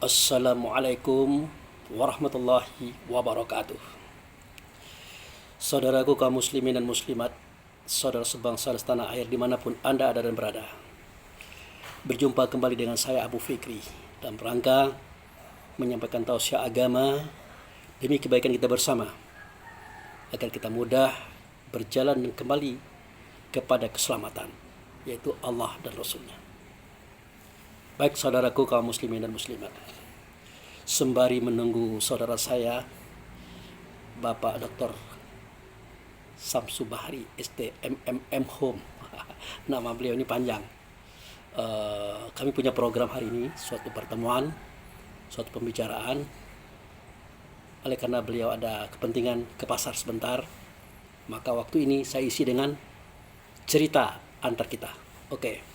Assalamualaikum warahmatullahi wabarakatuh. Saudaraku kaum muslimin dan muslimat, saudara sebangsa dan setanah air dimanapun Anda ada dan berada. Berjumpa kembali dengan saya Abu Fikri dalam rangka menyampaikan tausiah agama demi kebaikan kita bersama, agar kita mudah berjalan dan kembali kepada keselamatan, yaitu Allah dan Rasulnya. Baik saudaraku kaum muslimin dan muslimat, sembari menunggu saudara saya Bapak Dr. Samsu Bahri STMMM Home, nama beliau ini panjang. Kami punya program hari ini, suatu pertemuan, suatu pembicaraan. Oleh karena beliau ada kepentingan ke pasar sebentar, maka waktu ini saya isi dengan cerita antar kita. Oke.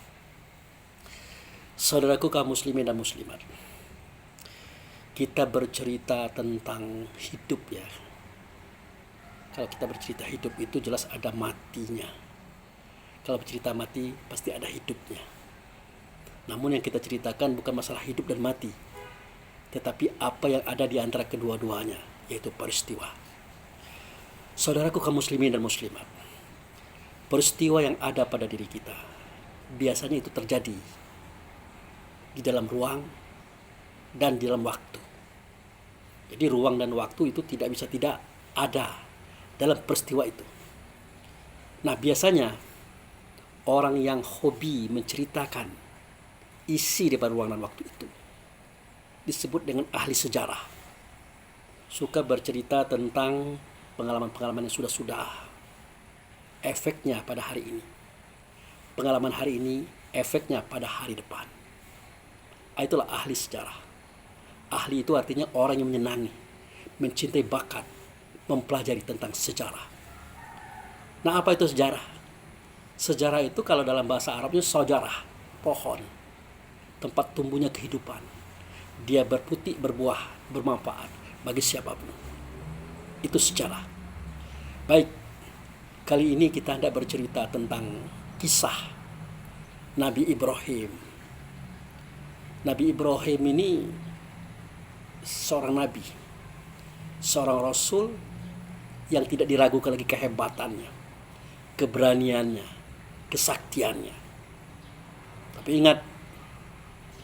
Saudaraku kaum muslimin dan muslimat, kita bercerita tentang hidup ya. Kalau kita bercerita hidup itu jelas ada matinya. Kalau bercerita mati pasti ada hidupnya. Namun yang kita ceritakan bukan masalah hidup dan mati, tetapi apa yang ada di antara kedua-duanya, yaitu peristiwa. Saudaraku kaum muslimin dan muslimat, peristiwa yang ada pada diri kita biasanya itu terjadi di dalam ruang dan di dalam waktu. Jadi ruang dan waktu itu tidak bisa tidak ada dalam peristiwa itu. Nah, biasanya orang yang hobi menceritakan isi di ruang dan waktu itu disebut dengan ahli sejarah. Suka bercerita tentang pengalaman-pengalaman yang sudah-sudah, efeknya pada hari ini. Pengalaman hari ini, efeknya pada hari depan. Itulah ahli sejarah. Ahli itu artinya orang yang menyenangi, mencintai bakat, mempelajari tentang sejarah. Nah, apa itu sejarah? Sejarah itu kalau dalam bahasa Arabnya sajarah, pohon, tempat tumbuhnya kehidupan. Dia berputik, berbuah, bermanfaat bagi siapapun. Itu sejarah. Baik, kali ini kita hendak bercerita tentang kisah Nabi Ibrahim. Nabi Ibrahim ini seorang nabi, seorang rasul yang tidak diragukan lagi kehebatannya, keberaniannya, kesaktiannya. Tapi ingat,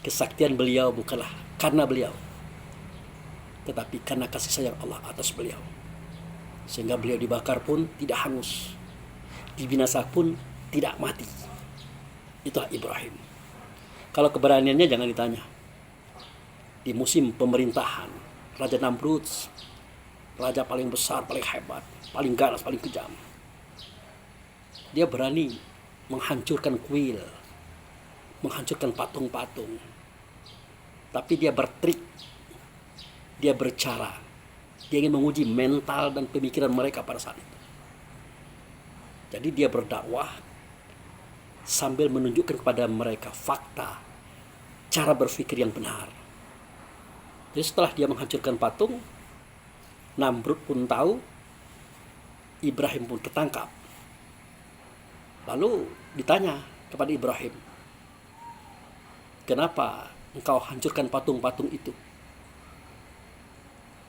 kesaktian beliau bukanlah karena beliau, tetapi karena kasih sayang Allah atas beliau. Sehingga beliau dibakar pun tidak hangus, dibinasak pun tidak mati. Itulah Ibrahim. Kalau keberaniannya jangan ditanya. Di musim pemerintahan Raja Namrud, raja paling besar, paling hebat, paling ganas, paling kejam, dia berani menghancurkan kuil, menghancurkan patung-patung. Tapi dia bertrik, dia bercara, dia ingin menguji mental dan pemikiran mereka pada saat itu. Jadi dia berdakwah sambil menunjukkan kepada mereka fakta, cara berpikir yang benar. Jadi setelah dia menghancurkan patung, Namrud pun tahu, Ibrahim pun tertangkap. Lalu ditanya kepada Ibrahim, kenapa engkau hancurkan patung-patung itu?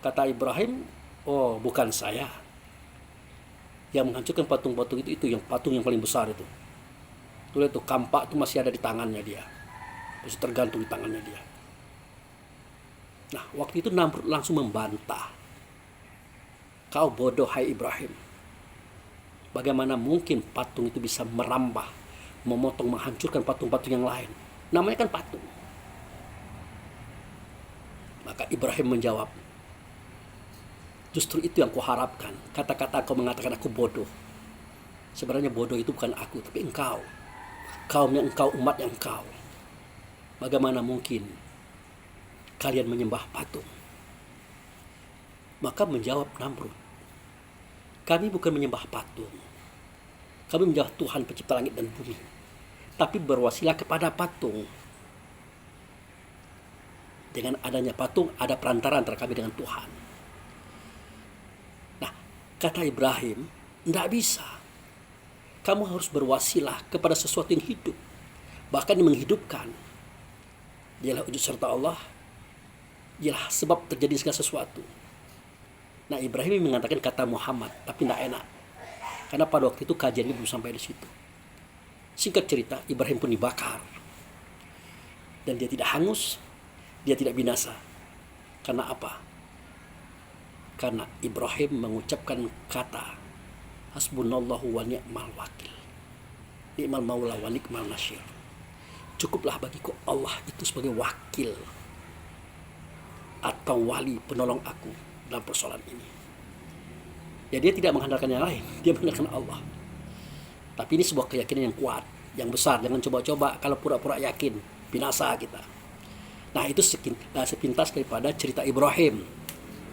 Kata Ibrahim, oh bukan saya yang menghancurkan patung-patung itu yang patung yang paling besar itu. Tuh itu kampak itu masih ada di tangannya dia, masih tergantung di tangannya dia. Nah, waktu itu Namrud langsung membantah, kau bodoh hai Ibrahim, bagaimana mungkin patung itu bisa merambah, memotong, menghancurkan patung-patung yang lain, namanya kan patung. Maka Ibrahim menjawab, justru itu yang kuharapkan. Kata-kata kau mengatakan aku bodoh, sebenarnya bodoh itu bukan aku, tapi engkau, kaum yang engkau, umat yang engkau. Bagaimana mungkin kalian menyembah patung? Maka menjawab Namrud, kami bukan menyembah patung, kami menyembah Tuhan pencipta langit dan bumi, tapi berwasilah kepada patung. Dengan adanya patung ada perantara antara kami dengan Tuhan. Nah, kata Ibrahim, tidak bisa. Kamu harus berwasilah kepada sesuatu yang hidup, bahkan yang menghidupkan. Dialah wujud serta Allah, Ialah sebab terjadi segala sesuatu. Nah, Ibrahim mengatakan kata Muhammad, tapi tidak enak. Karena pada waktu itu kajian ini belum sampai di situ. Singkat cerita, Ibrahim pun dibakar. Dan dia tidak hangus, dia tidak binasa. Karena apa? Karena Ibrahim mengucapkan kata hasbunallahu wa ni'mal wakil. Ni'mal maula wa ni'mal nasyir. Cukuplah bagiku Allah itu sebagai wakil atau wali penolong aku dalam persoalan ini. Ya, dia tidak mengandalkan yang lain, dia mengandalkan Allah. Tapi ini sebuah keyakinan yang kuat, yang besar. Jangan coba-coba kalau pura-pura yakin, binasa kita. Nah, itu sepintas daripada cerita Ibrahim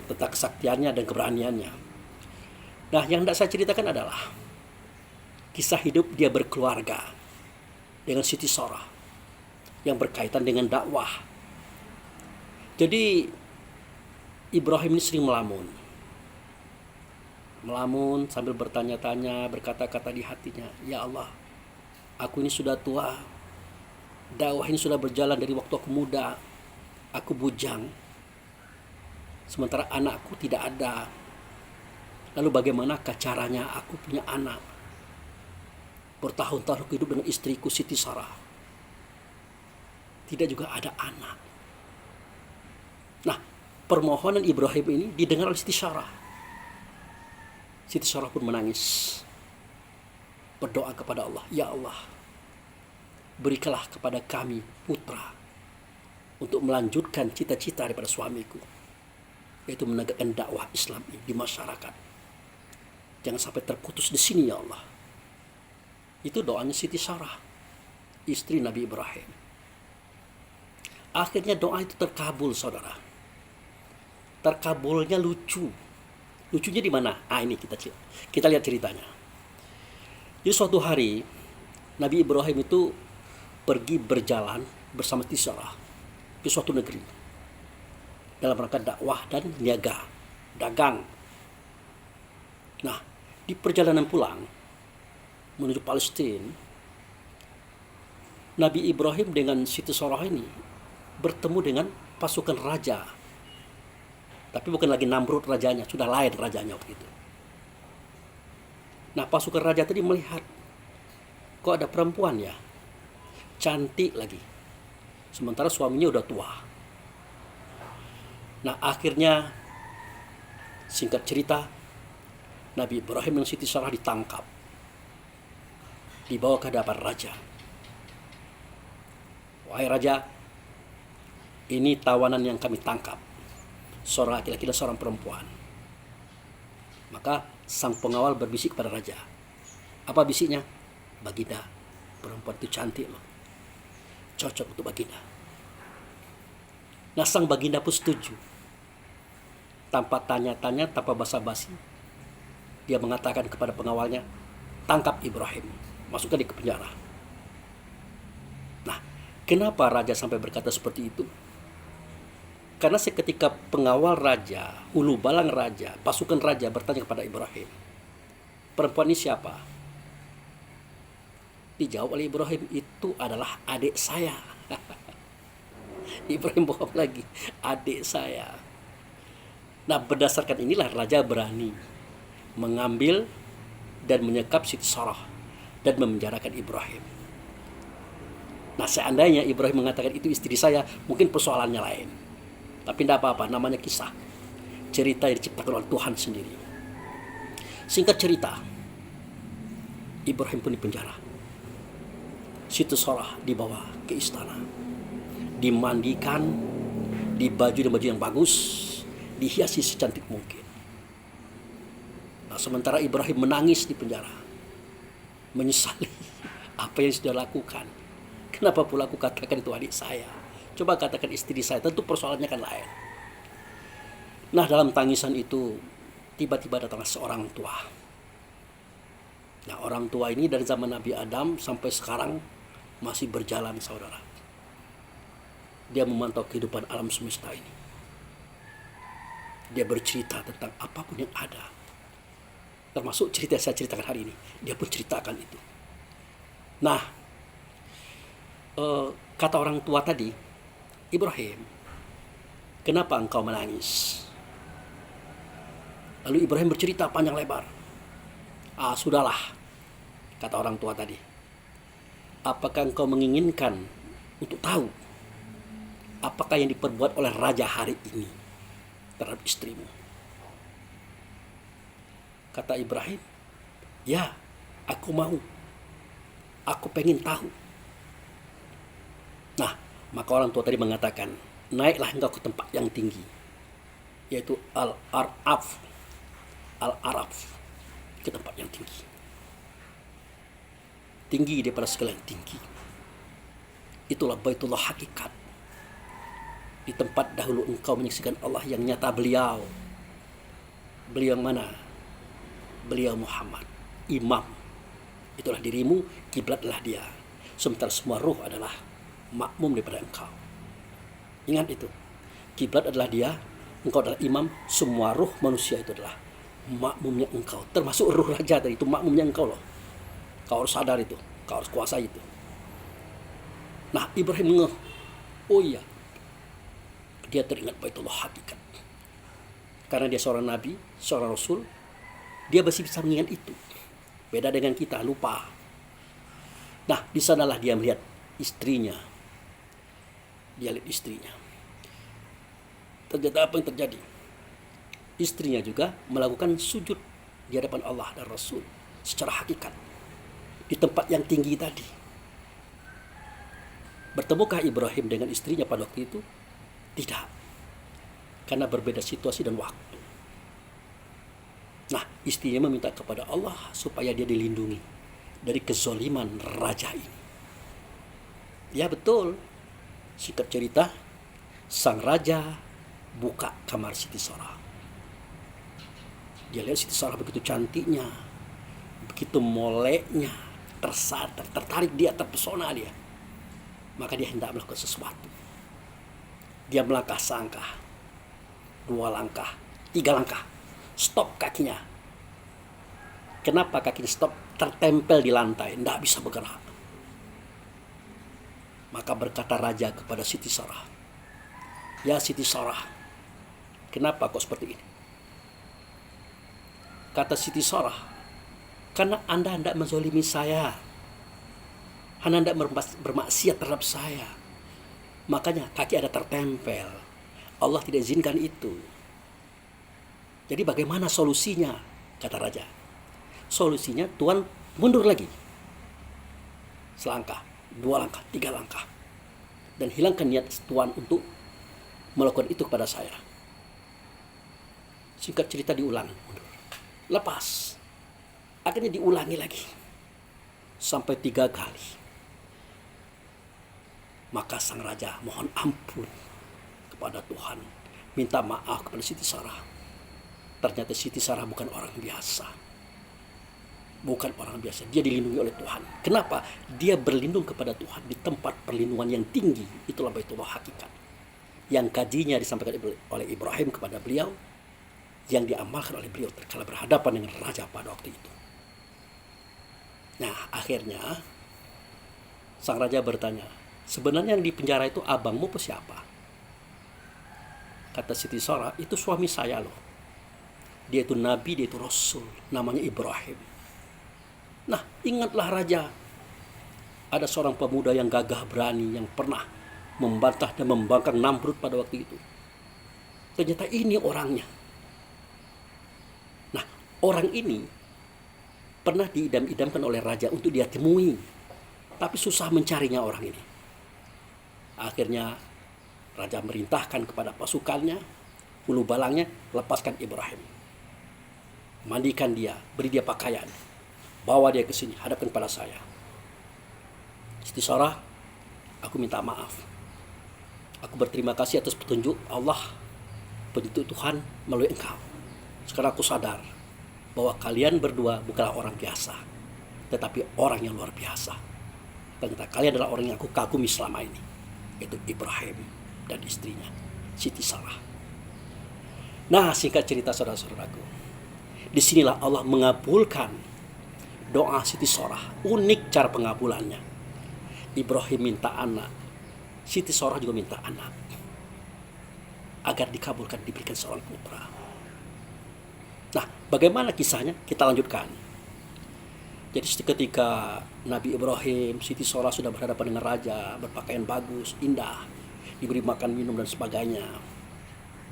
tentang kesaktiannya dan keberaniannya. Nah, yang tidak saya ceritakan adalah kisah hidup dia berkeluarga dengan Siti Sarah yang berkaitan dengan dakwah. Jadi Ibrahim ini sering melamun sambil bertanya-tanya, berkata-kata di hatinya, ya Allah, aku ini sudah tua, dakwah ini sudah berjalan dari waktu aku muda, aku bujang, sementara anakku tidak ada. Lalu bagaimanakah caranya aku punya anak? Bertahun-tahun aku hidup dengan istriku Siti Sarah, tidak juga ada anak. Nah, permohonan Ibrahim ini didengar oleh Siti Sarah. Siti Sarah pun menangis, berdoa kepada Allah, ya Allah, berikanlah kepada kami putra untuk melanjutkan cita-cita daripada suamiku, yaitu menegakkan dakwah Islam di masyarakat. Jangan sampai terputus di sini, ya Allah. Itu doanya Siti Sarah, istri Nabi Ibrahim. Akhirnya doa itu terkabul, saudara. Terkabulnya lucu. Lucunya di mana? Ini kita lihat ceritanya. Jadi suatu hari Nabi Ibrahim itu pergi berjalan bersama Siti Sarah ke suatu negeri dalam rangka dakwah dan niaga, dagang. Nah, di perjalanan pulang menuju Palestina, Nabi Ibrahim dengan Siti Sarah ini bertemu dengan pasukan raja. Tapi bukan lagi Namrud rajanya, sudah lain rajanya waktu itu. Nah, pasukan raja tadi melihat, kok ada perempuan ya, cantik lagi, sementara suaminya udah tua. Nah, akhirnya singkat cerita, Nabi Ibrahim dan Siti Sarah ditangkap, dibawa ke hadapan raja. Wahai raja, ini tawanan yang kami tangkap, seorang laki-laki dan seorang perempuan. Maka sang pengawal berbisik kepada raja. Apa bisiknya? Baginda, perempuan itu cantik loh, cocok untuk baginda. Nah, sang baginda pun setuju. Tanpa tanya-tanya, tanpa basa-basi, dia mengatakan kepada pengawalnya, tangkap Ibrahim, masukkan dia ke penjara. Nah, kenapa raja sampai berkata seperti itu? Karena seketika pengawal raja, hulu balang raja, pasukan raja bertanya kepada Ibrahim, perempuan ini siapa? Dijawab oleh Ibrahim, itu adalah adik saya. Ibrahim bohong lagi, adik saya. Nah, berdasarkan inilah raja berani mengambil dan menyekap Siti Sarah dan memenjarakan Ibrahim. Nah, seandainya Ibrahim mengatakan itu istri saya, mungkin persoalannya lain. Tapi tidak apa-apa, namanya kisah. Cerita yang diciptakan oleh Tuhan sendiri. Singkat cerita, Ibrahim pun dipenjara. Siti Sarah dibawa ke istana, dimandikan, dibaju dengan baju yang bagus, dihiasi secantik mungkin. Nah, sementara Ibrahim menangis di penjara, menyesali apa yang sudah lakukan. Kenapa pula aku katakan itu adik saya? Coba katakan istri saya, tentu persoalannya kan lain. Nah, dalam tangisan itu tiba-tiba datanglah seorang tua. Nah, orang tua ini dari zaman Nabi Adam sampai sekarang masih berjalan, saudara. Dia memantau kehidupan alam semesta ini. Dia bercerita tentang apapun yang ada, termasuk cerita yang saya ceritakan hari ini. Dia pun ceritakan itu. Nah, kata orang tua tadi, Ibrahim, Kenapa engkau menangis? Lalu Ibrahim bercerita panjang lebar. Sudahlah, kata orang tua tadi. Apakah engkau menginginkan untuk tahu apakah yang diperbuat oleh raja hari ini terhadap istrimu? Kata Ibrahim, ya, aku mau. Aku pengen tahu. Nah, maka orang tua tadi mengatakan, naiklah engkau ke tempat yang tinggi, yaitu Al-Araf, ke tempat yang tinggi. Tinggi daripada segala yang tinggi. Itulah Baitullah hakikat. Di tempat dahulu engkau menyaksikan Allah yang nyata beliau. Beliau mana? Beliau Muhammad, imam. Itulah dirimu, kiblatlah dia. Sementara semua ruh adalah makmum daripada engkau. Ingat itu. Kiblat adalah dia, engkau adalah imam, semua ruh manusia itu adalah makmumnya engkau. Termasuk ruh raja tadi, itu makmumnya engkau loh. Kau harus sadar itu, kau harus kuasai itu. Nah, Ibrahim ngeh. Oh iya, dia teringat Baitullah hakikat. Karena dia seorang nabi, seorang rasul, dia masih bisa mengingat itu. Beda dengan kita, lupa. Nah, di sanalah dia melihat istrinya. Dia lihat istrinya. Ternyata apa yang terjadi? Istrinya juga melakukan sujud di hadapan Allah dan Rasul secara hakikat. Di tempat yang tinggi tadi. Bertemukah Ibrahim dengan istrinya pada waktu itu? Tidak. Karena berbeda situasi dan waktu. Nah, istrinya meminta kepada Allah supaya dia dilindungi dari kezoliman raja ini. Ya betul. Singkat cerita, sang raja buka kamar Siti Sarah. Dia lihat Siti Sarah begitu cantiknya, begitu moleknya, tertarik dia, terpesona dia. Maka dia hendak melakukan sesuatu. Dia melangkah selangkah, 2 langkah, 3 langkah. Stop kakinya. Kenapa kakinya stop? Tertempel di lantai, tidak bisa bergerak. Maka berkata raja kepada Siti Sarah, ya Siti Sarah, kenapa kok seperti ini? Kata Siti Sarah, karena Anda hendak menzalimi saya. Anda hendak bermaksiat terhadap saya. Makanya kaki Anda tertempel. Allah tidak izinkan itu. Jadi bagaimana solusinya? Kata raja. Solusinya Tuhan mundur lagi. Selangkah, 2 langkah, 3 langkah. Dan hilangkan niat Tuhan untuk melakukan itu kepada saya. Singkat cerita diulang. Lepas. Akhirnya diulangi lagi. Sampai 3 kali. Maka sang raja mohon ampun kepada Tuhan. Minta maaf kepada Siti Sarah. Ternyata Siti Sarah bukan orang biasa. Bukan orang biasa. Dia dilindungi oleh Tuhan. Kenapa? Dia berlindung kepada Tuhan di tempat perlindungan yang tinggi. Itulah Baitullah hakikat. Yang kajinya disampaikan oleh Ibrahim kepada beliau. Yang diamalkan oleh beliau terkala berhadapan dengan raja pada waktu itu. Nah, akhirnya sang raja bertanya, sebenarnya yang di penjara itu abangmu apa siapa? Kata Siti Sarah, itu suami saya loh. Dia itu nabi, dia itu rasul. Namanya Ibrahim. Nah, ingatlah raja. Ada seorang pemuda yang gagah berani, yang pernah membantah dan membangkang Namrud pada waktu itu. Ternyata ini orangnya. Nah, orang ini pernah diidam-idamkan oleh raja untuk dia temui. Tapi susah mencarinya orang ini. Akhirnya raja merintahkan kepada pasukannya, ulu balangnya, lepaskan Ibrahim. Mandikan dia, beri dia pakaian. Bawa dia ke sini, hadapkan pada saya. Siti Sarah, aku minta maaf. Aku berterima kasih atas petunjuk Allah, petunjuk Tuhan melalui engkau. Sekarang aku sadar bahwa kalian berdua bukanlah orang biasa, tetapi orang yang luar biasa. Ternyata kalian adalah orang yang aku kagumi selama ini, yaitu Ibrahim dan istrinya, Siti Sarah. Nah, singkat cerita saudara-saudaraku, disinilah Allah mengabulkan doa Siti Sarah. Unik cara pengabulannya. Ibrahim minta anak, Siti Sarah juga minta anak. agar dikabulkan, diberikan seorang putra. Nah, bagaimana kisahnya? Kita lanjutkan. Jadi ketika Nabi Ibrahim, Siti Sora sudah berhadapan dengan raja, berpakaian bagus, indah, diberi makan, minum, dan sebagainya.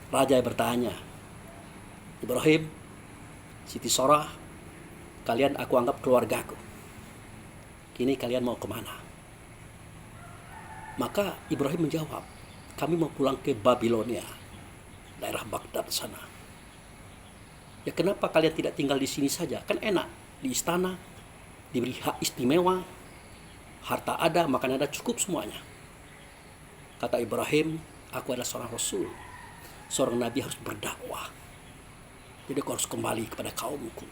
Raja bertanya, Ibrahim, Siti Sora, kalian aku anggap keluargaku. Kini kalian mau kemana? Maka Ibrahim menjawab, kami mau pulang ke Babilonia, daerah Baghdad sana. Ya kenapa kalian tidak tinggal di sini saja? Kan enak, di istana, diberi hak istimewa, harta ada, makan ada, cukup semuanya. Kata Ibrahim, aku adalah seorang Rasul. Seorang Nabi harus berdakwah. Jadi aku harus kembali kepada kaumku.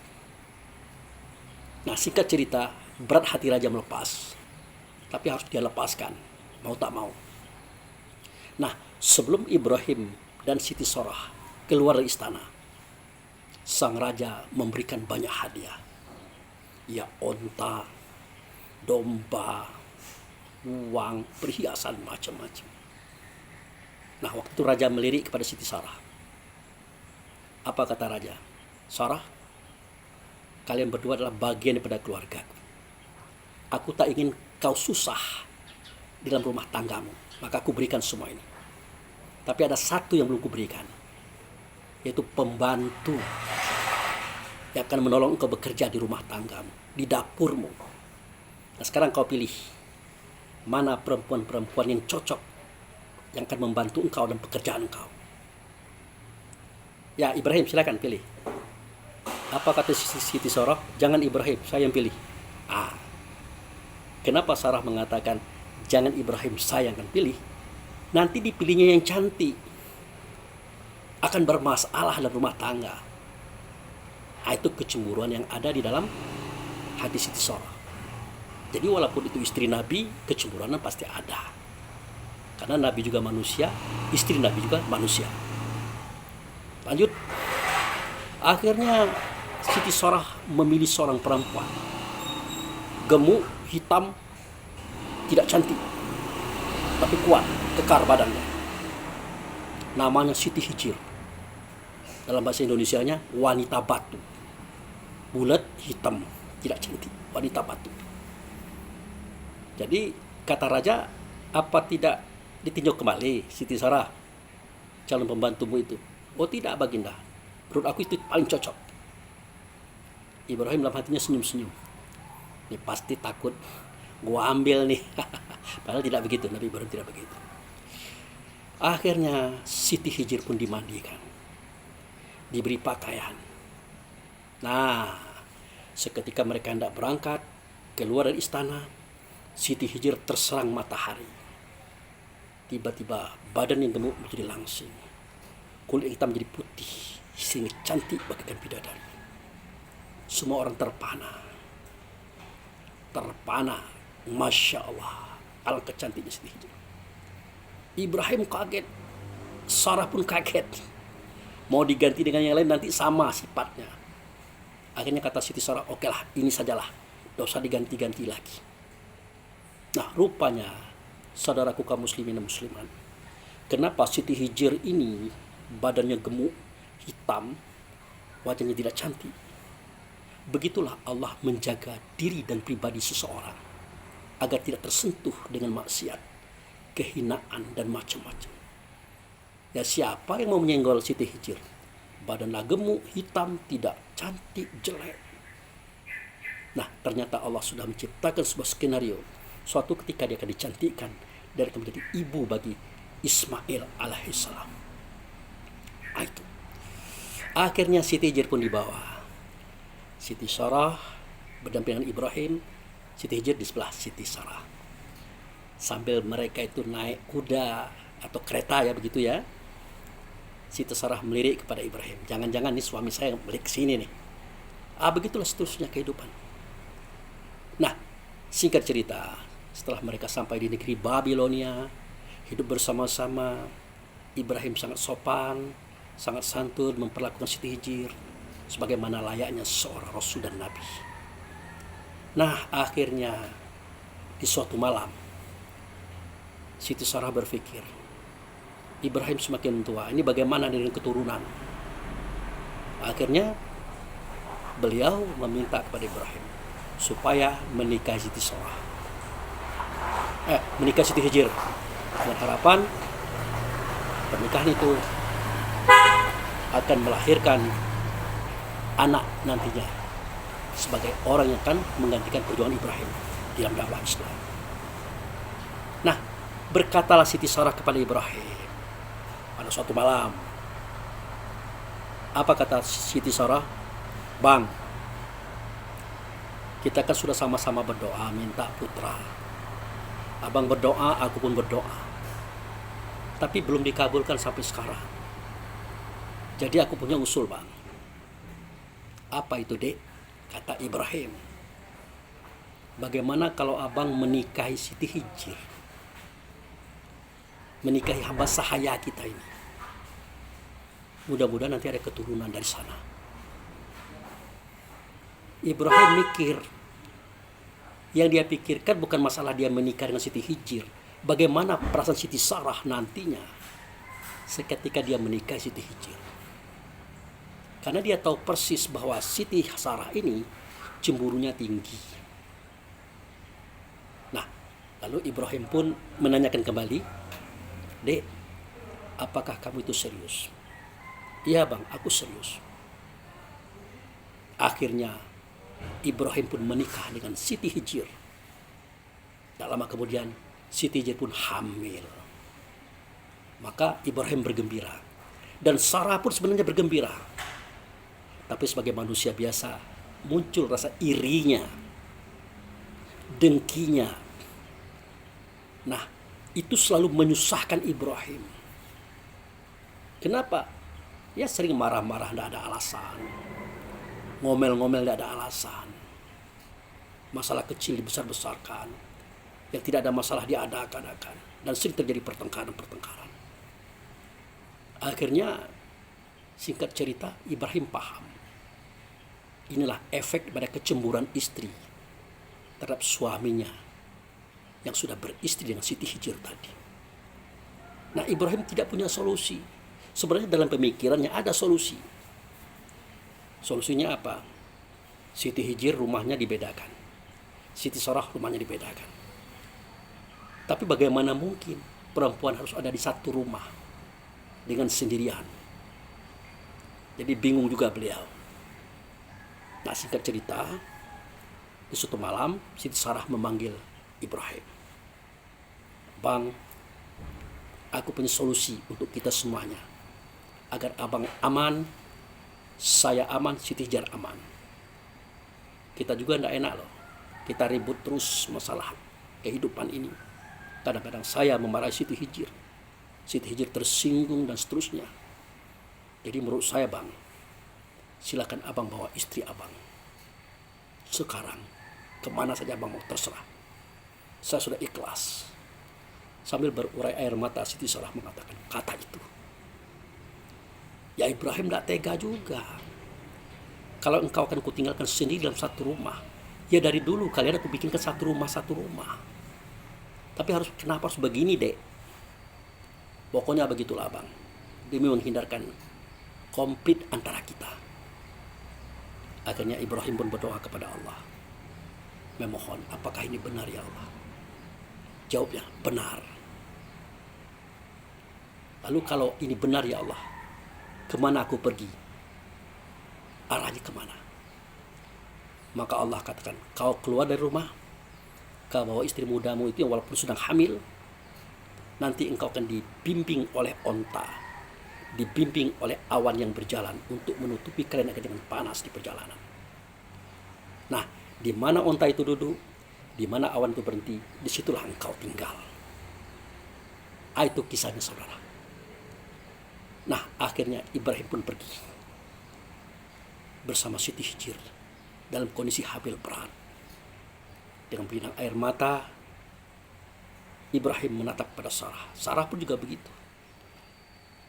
Nah, singkat cerita, berat hati raja melepas. Tapi harus dia lepaskan, mau tak mau. Nah, sebelum Ibrahim dan Siti Sorah keluar dari istana, sang raja memberikan banyak hadiah. Ya, onta, domba, uang, perhiasan, macam-macam. Nah, waktu itu raja melirik kepada Siti Sarah. Apa kata raja? Sarah, kalian berdua adalah bagian daripada keluarga. Aku tak ingin kau susah di dalam rumah tanggamu, maka aku berikan semua ini. Tapi ada satu yang belum kuberikan, yaitu pembantu yang akan menolong engkau bekerja di rumah tanggamu, di dapurmu. Nah, sekarang kau pilih mana perempuan-perempuan yang cocok yang akan membantu engkau dan pekerjaan engkau. Ya, Ibrahim silakan pilih. Apa kata Siti Sarah? Jangan Ibrahim, saya yang pilih. Kenapa Sarah mengatakan jangan Ibrahim, saya yang akan pilih? Nanti dipilihnya yang cantik, akan bermasalah dalam rumah tangga. Itu kecemburuan yang ada di dalam hati Siti Sarah. Jadi walaupun itu istri Nabi, kecemburuan pasti ada. Karena Nabi juga manusia, istri Nabi juga manusia. Lanjut. Akhirnya Siti Sarah memilih seorang perempuan. Gemuk, hitam, tidak cantik, tapi kuat, kekar badannya. Namanya Siti Hijir. Dalam bahasa Indonesianya, wanita batu. Bulat, hitam, tidak cantik, wanita batu. Jadi kata raja, apa tidak ditinjau kembali Siti Sarah, calon pembantumu itu? Oh tidak baginda, menurut aku itu paling cocok. Ibrahim dalam hatinya senyum-senyum. Ini pasti takut gua ambil nih. Padahal tidak begitu, Nabi Ibrahim tidak begitu. Akhirnya Siti Hijir pun dimandikan, diberi pakaian. Nah, seketika mereka hendak berangkat keluar dari istana, Siti Hijir terserang matahari. Tiba-tiba badan yang gemuk menjadi langsing, kulit hitam menjadi putih, sehingga cantik bagaikan bidadari. Semua orang terpana, Masya Allah, alangkah cantiknya Siti Hijir. Ibrahim kaget, Sarah pun kaget. Mau diganti dengan yang lain nanti sama sifatnya. Akhirnya kata Siti Sarah, oke lah, ini sajalah, tidak usah diganti-ganti lagi. Nah, rupanya saudaraku kaum muslimin dan muslimat, kenapa Siti Hijir ini badannya gemuk, hitam, wajahnya tidak cantik? Begitulah Allah menjaga diri dan pribadi seseorang agar tidak tersentuh dengan maksiat, kehinaan, dan macam-macam. Ya, siapa yang mau menyenggol Siti Hijir? Badanlah gemuk, hitam, tidak cantik, jelek. Nah, ternyata Allah sudah menciptakan sebuah skenario. Suatu ketika dia akan dicantikkan dan akan menjadi ibu bagi Ismail alaihissalam. Itu. Akhirnya Siti Hijir pun dibawa. Siti Sarah berdampingan Ibrahim, Siti Hijir di sebelah Siti Sarah. Sambil mereka itu naik kuda atau kereta ya begitu ya. Siti Sarah melirik kepada Ibrahim. Jangan-jangan nih suami saya balik ke sini nih. Begitulah seterusnya kehidupan. Nah, singkat cerita, setelah mereka sampai di negeri Babilonia, hidup bersama-sama, Ibrahim sangat sopan, sangat santun memperlakukan Siti Hijir sebagaimana layaknya seorang Rasul dan Nabi. Nah, akhirnya di suatu malam, Siti Sarah berpikir, Ibrahim semakin tua. Ini bagaimana dengan keturunan? Akhirnya beliau meminta kepada Ibrahim supaya menikahi Siti Sarah, menikahi Siti Hijir, dengan harapan pernikahan itu akan melahirkan anak nantinya sebagai orang yang akan menggantikan perjuangan Ibrahim di dalam dakwah Islam. Nah, berkatalah Siti Sarah kepada Ibrahim pada suatu malam. Apa kata Siti Sarah? Bang, kita kan sudah sama-sama berdoa minta putra. Abang berdoa, aku pun berdoa, tapi belum dikabulkan sampai sekarang. Jadi aku punya usul, bang. Apa itu, dek? Kata Ibrahim, bagaimana kalau abang menikahi Siti Hijir, menikahi hamba sahaya kita ini? Mudah-mudahan nanti ada keturunan dari sana. Ibrahim mikir, yang dia pikirkan bukan masalah dia menikah dengan Siti Hijir, bagaimana perasaan Siti Sarah nantinya seketika dia menikahi Siti Hijir. Karena dia tahu persis bahwa Siti Sarah ini cemburunya tinggi. Nah, lalu Ibrahim pun menanyakan kembali, dek, apakah kamu itu serius? Iya bang, aku serius. Akhirnya Ibrahim pun menikah dengan Siti Hijir. Tak lama kemudian Siti Hijir pun hamil. Maka Ibrahim bergembira, dan Sarah pun sebenarnya bergembira. Tapi sebagai manusia biasa muncul rasa irinya, dengkinya. Nah, itu selalu menyusahkan Ibrahim. Kenapa? Ya sering marah-marah, tidak ada alasan. Ngomel-ngomel, tidak ada alasan. Masalah kecil dibesar-besarkan. Yang tidak ada masalah diadakan-adakan. Dan sering terjadi pertengkaran-pertengkaran. Akhirnya, singkat cerita, Ibrahim paham. Inilah efek pada kecemburuan istri terhadap suaminya yang sudah beristri dengan Siti Hijir tadi. Nah, Ibrahim tidak punya solusi. Sebenarnya dalam pemikirannya ada solusi. Solusinya apa? Siti Hijir rumahnya dibedakan. Siti Sarah rumahnya dibedakan. Tapi bagaimana mungkin perempuan harus ada di satu rumah dengan sendirian? Jadi bingung juga beliau. Nah, singkat cerita, di suatu malam Siti Sarah memanggil Ibrahim. Bang, aku punya solusi untuk kita semuanya. Agar abang aman, saya aman, Siti Hijir aman. Kita juga tidak enak loh. Kita ribut terus masalah kehidupan ini. Kadang-kadang saya memarahi Siti Hijir. Siti Hijir tersinggung dan seterusnya. Jadi menurut saya bang, silakan abang bawa istri abang. Sekarang kemana saja abang mau, terserah. Saya sudah ikhlas. Sambil berurai air mata, Siti Sarah mengatakan kata itu. Ya Ibrahim tidak tega juga. Kalau engkau akan kutinggalkan sendiri dalam satu rumah, ya dari dulu kalian aku bikinkan satu rumah. Tapi kenapa harus begini, dek? Pokoknya begitulah bang, demi menghindarkan konflik antara kita. Akhirnya Ibrahim pun berdoa kepada Allah, memohon, apakah ini benar ya Allah? Jawabnya, benar. Lalu kalau ini benar ya Allah, kemana aku pergi? Arahnya kemana? Maka Allah katakan, kau keluar dari rumah, kau bawa istri mudamu itu yang walaupun sedang hamil, nanti engkau akan dibimbing oleh onta, dibimbing oleh awan yang berjalan untuk menutupi kalian dengan panas di perjalanan. Nah, di mana onta itu duduk, di mana awan itu berhenti, disitulah engkau tinggal. Itu kisahnya saudara. Nah, akhirnya Ibrahim pun pergi bersama Siti Hijir dalam kondisi hamil berat. Dengan berlinang air mata, Ibrahim menatap pada Sarah. Sarah pun juga begitu.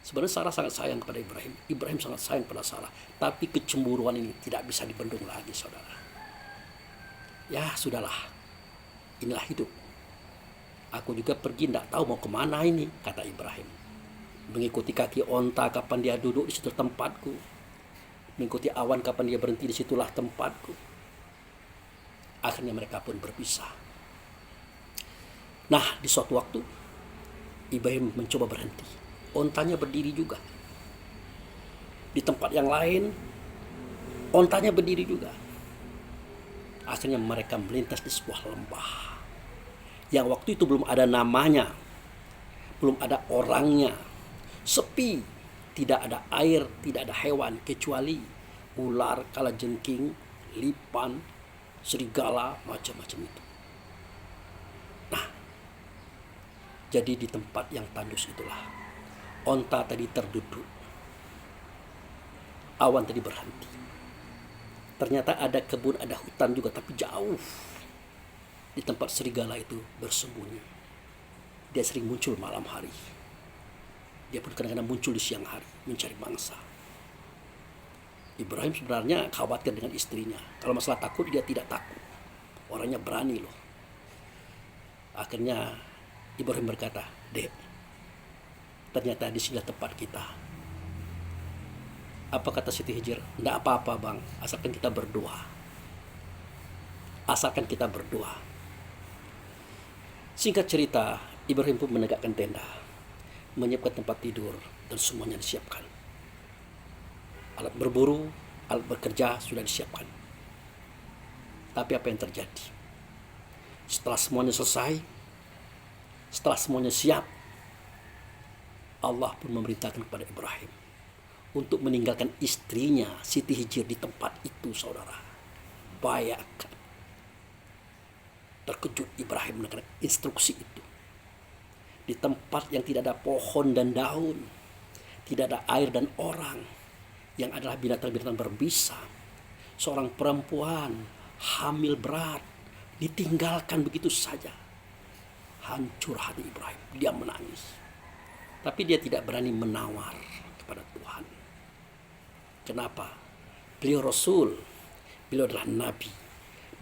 Sebenarnya Sarah sangat sayang kepada Ibrahim. Ibrahim sangat sayang pada Sarah. Tapi kecemburuan ini tidak bisa dibendung lagi, saudara. Ya, sudahlah. Inilah hidup. Aku juga pergi, tidak tahu mau kemana ini, kata Ibrahim. mengikuti kaki onta kapan dia duduk di situ tempatku, mengikuti awan kapan dia berhenti di situlah tempatku. Akhirnya mereka pun berpisah. Nah, di suatu waktu Ibrahim mencoba berhenti. Ontanya berdiri juga. Di tempat yang lain, ontanya berdiri juga. Akhirnya mereka melintas di sebuah lembah yang waktu itu belum ada namanya, belum ada orangnya, sepi, tidak ada air, tidak ada hewan kecuali ular, kalajengking, lipan, serigala, macam-macam itu. Nah, jadi di tempat yang tandus itulah onta tadi terduduk, awan tadi berhenti. Ternyata ada kebun, ada hutan juga, tapi jauh. Di tempat serigala itu bersembunyi. Dia sering muncul malam hari. Dia pun kadang-kadang muncul di siang hari, mencari mangsa. Ibrahim sebenarnya khawatir dengan istrinya. Kalau masalah takut, dia tidak takut. Orangnya berani loh. Akhirnya Ibrahim berkata, "Dek, ternyata di sini tempat kita." Apa kata Siti Hijir? "Tidak apa-apa bang, asalkan kita berdoa. Asalkan kita berdoa." Singkat cerita, Ibrahim pun menegakkan tenda, menyiapkan tempat tidur, dan semuanya disiapkan. Alat berburu, alat bekerja sudah disiapkan. Tapi apa yang terjadi? Setelah semuanya selesai, setelah semuanya siap, Allah pun memerintahkan kepada Ibrahim untuk meninggalkan istrinya Siti Hijir di tempat itu, saudara. Bayangkan. Terkejut Ibrahim mendengar instruksi itu. Di tempat yang tidak ada pohon dan daun, tidak ada air dan orang, yang adalah binatang-binatang berbisa, seorang perempuan hamil berat ditinggalkan begitu saja. Hancur hati Ibrahim, dia menangis. Tapi dia tidak berani menawar kepada Tuhan. Kenapa? Beliau Rasul, beliau adalah Nabi.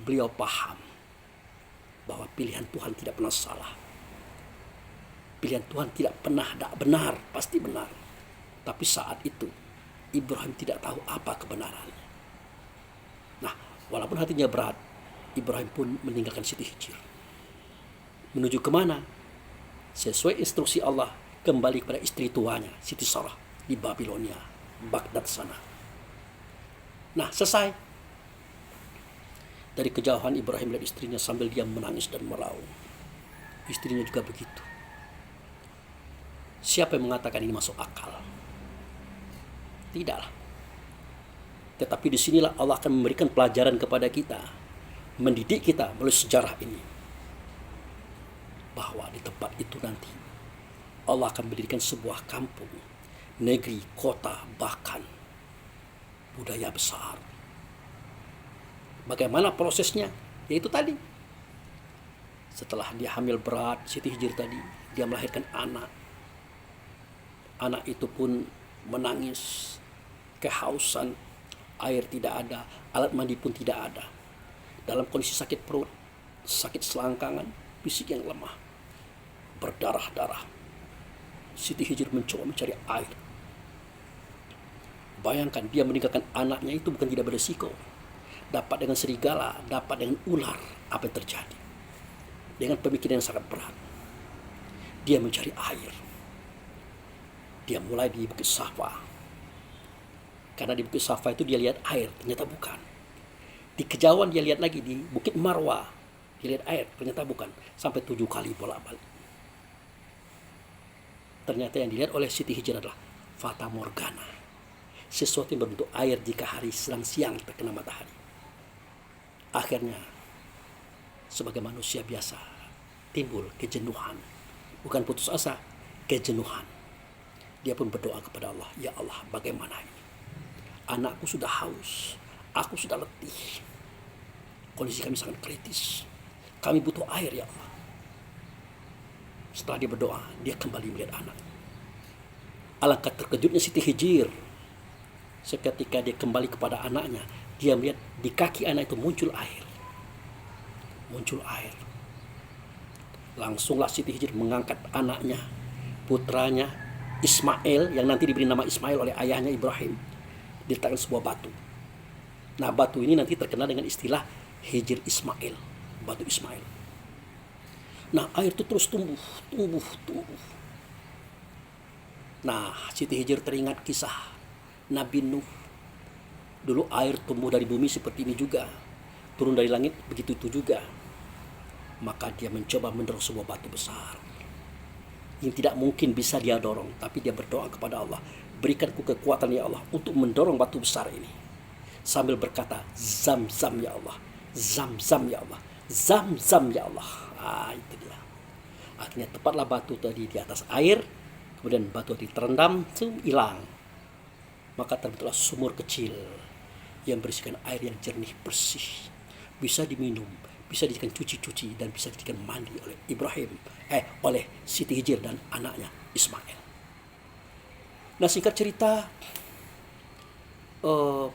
Beliau paham bahwa pilihan Tuhan tidak pernah salah. Pilihan Tuhan tidak pernah tidak benar, pasti benar. Tapi saat itu Ibrahim tidak tahu apa kebenarannya. Nah, walaupun hatinya berat, Ibrahim pun meninggalkan Siti Hijir. Menuju kemana? Sesuai instruksi Allah, kembali kepada istri tuanya, Siti Sarah, di Babilonia, Baghdad sana. Nah, selesai. Dari kejauhan Ibrahim lihat istrinya sambil dia menangis dan meraung. Istrinya juga begitu. Siapa yang mengatakan ini masuk akal? Tidaklah. Tetapi disinilah Allah akan memberikan pelajaran kepada kita, mendidik kita melalui sejarah ini, bahwa di tempat itu nanti Allah akan mendirikan sebuah kampung, negeri, kota, bahkan budaya besar. Bagaimana prosesnya? Yaitu tadi, setelah dia hamil berat, Siti Hijir tadi, dia melahirkan anak. Anak itu pun menangis, kehausan, air tidak ada, alat mandi pun tidak ada. Dalam kondisi sakit perut, sakit selangkangan, fisik yang lemah, berdarah-darah. Siti Hijir mencoba mencari air. Bayangkan, dia meninggalkan anaknya itu bukan tidak beresiko. Dapat dengan serigala, dapat dengan ular. Apa yang terjadi? Dengan pemikiran yang sangat berat, dia mencari air. Dia mulai di Bukit Safa. Karena di Bukit Safa itu dia lihat air, ternyata bukan. Di kejauhan dia lihat lagi di Bukit Marwa, dia lihat air, ternyata bukan. Sampai 7 kali bolak-balik. Ternyata yang dilihat oleh Siti Hijir adalah Fata Morgana, sesuatu yang berbentuk air jika hari sedang siang terkena matahari. Akhirnya, sebagai manusia biasa, timbul kejenuhan. Bukan putus asa, kejenuhan. Dia pun berdoa kepada Allah, "Ya Allah, bagaimana ini? Anakku sudah haus, aku sudah letih. Kondisi kami sangat kritis. Kami butuh air, ya Allah." Setelah dia berdoa, dia kembali melihat anak. Alangkah terkejutnya Siti Hijir. Seketika dia kembali kepada anaknya, dia melihat di kaki anak itu muncul air. Muncul air. Langsunglah Siti Hijir mengangkat anaknya, putranya, Ismail yang nanti diberi nama Ismail oleh ayahnya Ibrahim, diletakkan sebuah batu. Nah, batu ini nanti terkenal dengan istilah Hijr Ismail, batu Ismail. Nah, air itu terus tumbuh. Nah, Siti Hijr teringat kisah Nabi Nuh. Dulu air tumbuh dari bumi seperti ini juga, turun dari langit begitu itu juga. Maka dia mencoba mendorong sebuah batu besar yang tidak mungkin bisa dia dorong, tapi dia berdoa kepada Allah, berikanku kekuatan ya Allah untuk mendorong batu besar ini, sambil berkata, Zam-zam ya Allah, Zam-zam ya Allah, Zam-zam ya Allah. Itu dia. Akhirnya tepatlah batu tadi di atas air, kemudian batu tadi terendam, hilang. Maka terbentuklah sumur kecil yang berisikan air yang jernih bersih, bisa diminum, bisa dijadikan cuci-cuci, dan bisa dijadikan mandi oleh oleh Siti Hijr dan anaknya Ismail. Nah, singkat cerita,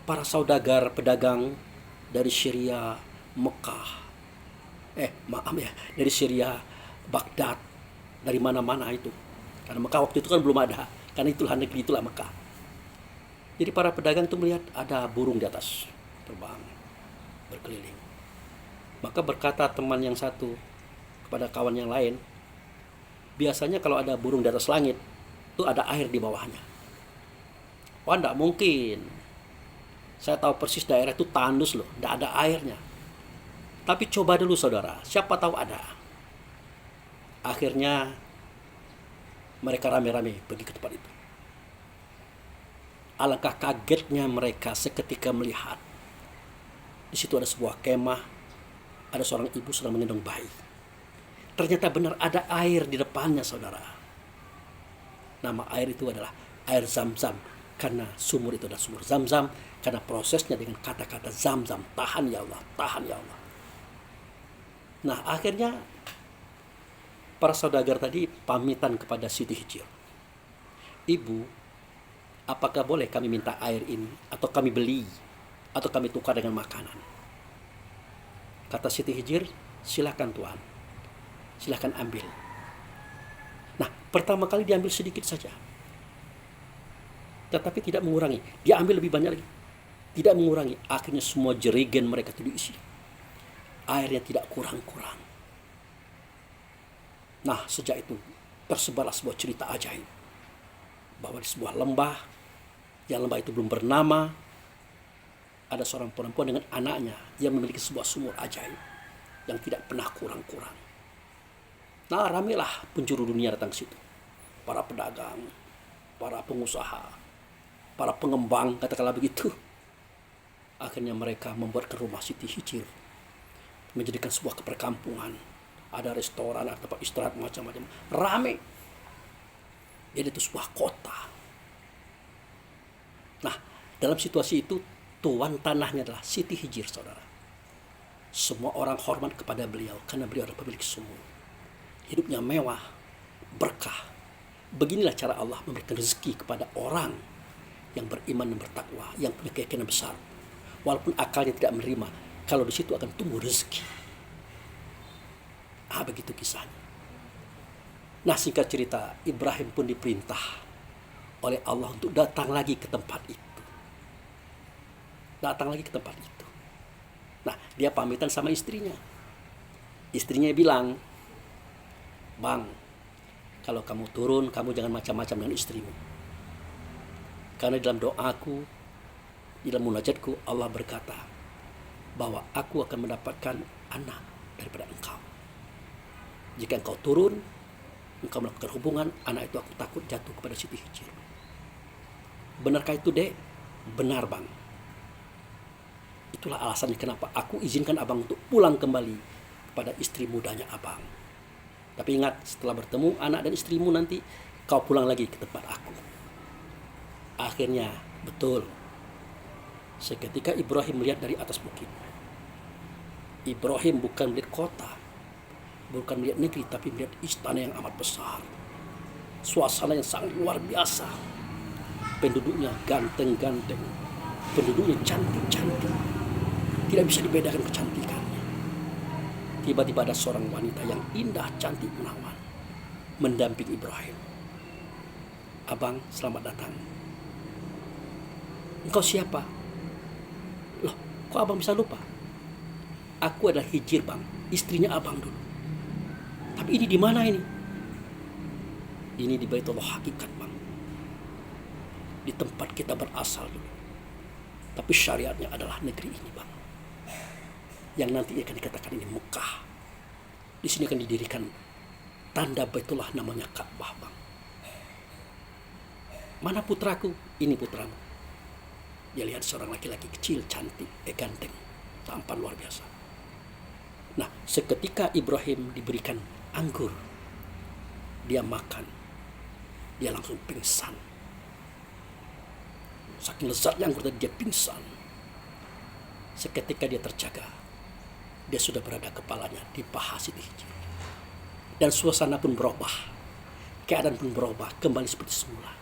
para saudagar pedagang dari Syria, Mekah, dari Syria, Baghdad, dari mana-mana itu. Karena Mekah waktu itu kan belum ada, karena itulah negeri, itulah Mekah. Jadi para pedagang itu melihat ada burung di atas terbang berkeliling. Maka berkata teman yang satu kepada kawan yang lain, biasanya kalau ada burung di atas langit, itu ada air di bawahnya. Wah, enggak mungkin. Saya tahu persis daerah itu tandus loh, enggak ada airnya. Tapi coba dulu saudara, siapa tahu ada. Akhirnya mereka rame-rame pergi ke tempat itu. Alangkah kagetnya mereka seketika melihat di situ ada sebuah kemah, ada seorang ibu sedang menggendong bayi. Ternyata benar ada air di depannya, saudara. Nama air itu adalah air Zam-zam, karena sumur itu adalah sumur Zam-zam, karena prosesnya dengan kata-kata Zam-zam, tahan ya Allah, tahan ya Allah. Nah, akhirnya para saudagar tadi pamitan kepada Siti Hijr. Ibu, apakah boleh kami minta air ini, atau kami beli, atau kami tukar dengan makanan? Kata Siti Hijr, silakan Tuhan, silakan ambil. Nah, pertama kali diambil sedikit saja, tetapi tidak mengurangi. Dia ambil lebih banyak lagi, tidak mengurangi. Akhirnya semua jerigen mereka itu diisi. Airnya tidak kurang-kurang. Nah, sejak itu tersebarlah sebuah cerita ajaib, bahwa di sebuah lembah, yang lembah itu belum bernama, ada seorang perempuan dengan anaknya yang memiliki sebuah sumur ajaib yang tidak pernah kurang-kurang. Nah, ramailah penjuru dunia datang ke situ. Para pedagang, para pengusaha, para pengembang, katakanlah begitu. Akhirnya mereka membuat ke rumah Siti Hijr, menjadikan sebuah perkampungan. Ada restoran, ada tempat istirahat, macam-macam. Ramai. Jadi itu sebuah kota. Nah, dalam situasi itu, tuan tanahnya adalah Siti Hijr, saudara. Semua orang hormat kepada beliau karena beliau adalah pemilik sumur. Hidupnya mewah, berkah. Beginilah cara Allah memberikan rezeki kepada orang yang beriman dan bertakwa, yang punya keyakinan besar. Walaupun akalnya tidak menerima, kalau di situ akan tumbuh rezeki. Begitu kisahnya. Nah, singkat cerita, Ibrahim pun diperintah oleh Allah untuk datang lagi ke tempat itu. Datang lagi ke tempat itu. Nah, dia pamitan sama istrinya. Istrinya bilang, Bang, kalau kamu turun, kamu jangan macam-macam dengan istrimu. Karena dalam doaku, dalam munajatku, Allah berkata bahwa aku akan mendapatkan anak daripada engkau. Jika engkau turun, engkau melakukan hubungan, anak itu aku takut jatuh kepada Siti Hijr. Benarkah itu, Dek? Benar, Bang. Itulah alasannya kenapa aku izinkan abang untuk pulang kembali kepada istri mudanya abang. Tapi ingat, setelah bertemu anak dan istrimu nanti, kau pulang lagi ke tempat aku. Akhirnya, betul. Seketika Ibrahim melihat dari atas bukit. Ibrahim bukan melihat kota, bukan melihat negeri, tapi melihat istana yang amat besar. Suasana yang sangat luar biasa. Penduduknya ganteng-ganteng. Penduduknya cantik-cantik. Tidak bisa dibedakan kecantikannya. Tiba-tiba ada seorang wanita yang indah, cantik, menawan, mendampingi Ibrahim. Abang, selamat datang. Engkau siapa? Loh, kok abang bisa lupa? Aku adalah Hijir, bang, istrinya abang dulu. Tapi ini di mana ini? Ini di Baitullah Hakikat, bang. Di tempat kita berasal dulu. Tapi syariatnya adalah negeri ini, bang. Yang nanti akan dikatakan ini Mekah. Di sini akan didirikan tanda Baitullah namanya Ka'bah, bang. Mana putraku? Ini putramu. Dia lihat seorang laki-laki kecil, cantik, ganteng, tampan luar biasa. Nah, seketika Ibrahim diberikan anggur, dia makan, dia langsung pingsan. Saking lezatnya anggur tadi, dia pingsan. Seketika dia terjaga, dia sudah berada kepalanya di paha Siti Hijir. Dan suasana pun berubah, keadaan pun berubah, kembali seperti semula.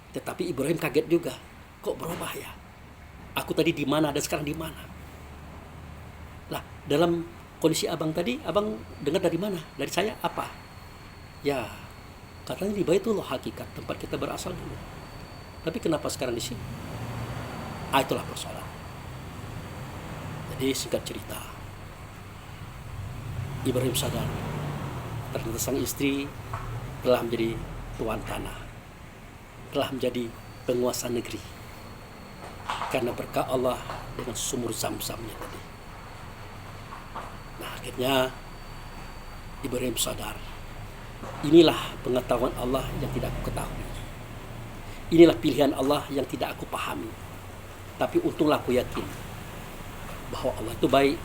Tetapi Ibrahim kaget juga, kok berubah ya? Aku tadi di mana dan sekarang di mana? Lah, dalam kondisi abang tadi, abang dengar dari mana? Dari saya apa? Ya, katanya di Baitullah Hakikat, tempat kita berasal dulu. Tapi kenapa sekarang di sini? Itulah persoalan. Jadi singkat cerita, Ibrahim sadar ternyata sang istri telah menjadi tuan tanah, telah menjadi penguasa negeri karena berkah Allah dengan sumur Zam-Zamnya tadi. Nah, akhirnya Ibrahim sadar, inilah pengetahuan Allah yang tidak aku ketahui. Inilah pilihan Allah yang tidak aku pahami. Tapi untunglah aku yakin bahwa Allah itu baik.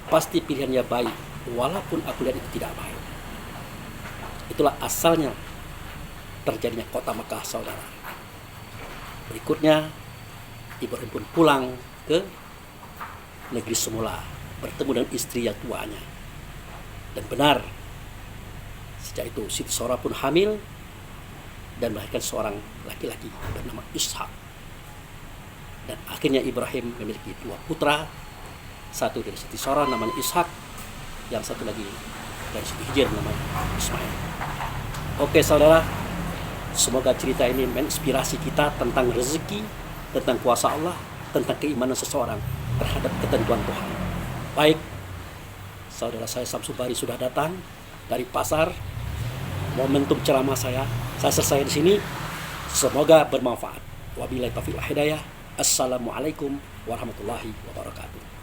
Pasti pilihannya baik, walaupun aku lihat itu tidak baik. Itulah asalnya terjadinya kota Mekah, saudara. Berikutnya, Ibrahim pun pulang ke negeri semula, bertemu dengan istri yang tuanya. Dan benar, sejak itu Siti Sora pun hamil dan melahirkan seorang laki-laki bernama Ishak. Dan akhirnya Ibrahim memiliki dua putra, satu dari Siti Sora namanya Ishak, yang satu lagi dari Siti Hijir namanya Ismail. Oke saudara, semoga cerita ini menginspirasi kita tentang rezeki, tentang kuasa Allah, tentang keimanan seseorang terhadap ketentuan Tuhan. Baik, saudara saya Samsul Bari sudah datang dari pasar. Momentum ceramah saya selesai di sini. Semoga bermanfaat. Wabillahi taufiq wal hidayah. Assalamualaikum warahmatullahi wabarakatuh.